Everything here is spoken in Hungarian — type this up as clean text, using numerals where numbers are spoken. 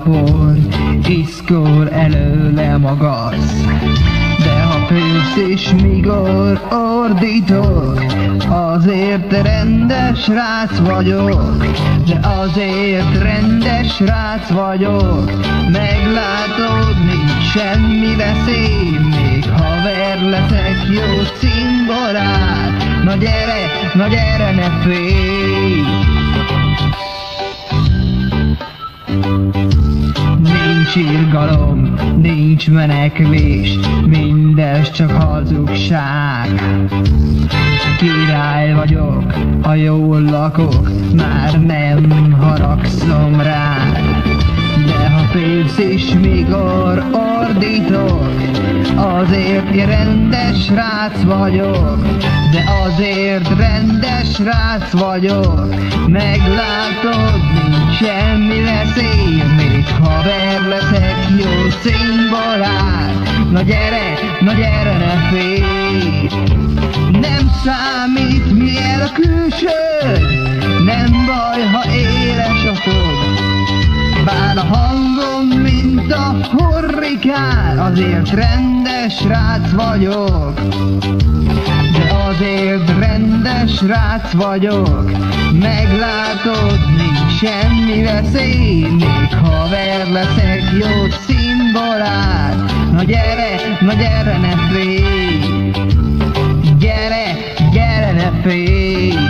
por, iszkol előlem a gaz. De ha fősz és mikor ordítok, azért rendes srác vagyok. De azért rendes srác vagyok, meglátod, nincs semmi veszély, még haver leszek, jó cimborát. Na gyere, ne félj! Nincs irgalom, nincs menekvés, mindez csak hazugság. Király vagyok, ha jól lakok, már nem haragszom rád. De ha félsz és mikor ordítok, azért rendes srác vagyok. De azért rendes srác vagyok, meglátod, nincs semmi veszély, még haver leszek, jó színbarát. Na gyere, ne félj! Nem számít, milyen a külsőd, nem baj, ha éles a fog. Bár a hangom, mint a hurrikán, azért rendes srác vagyok. De azért rendes srác vagyok, meglátod, nincs semmi veszély, még haver leszek, jó színbarát. Na gyere, ne félj! Gyere, ne félj!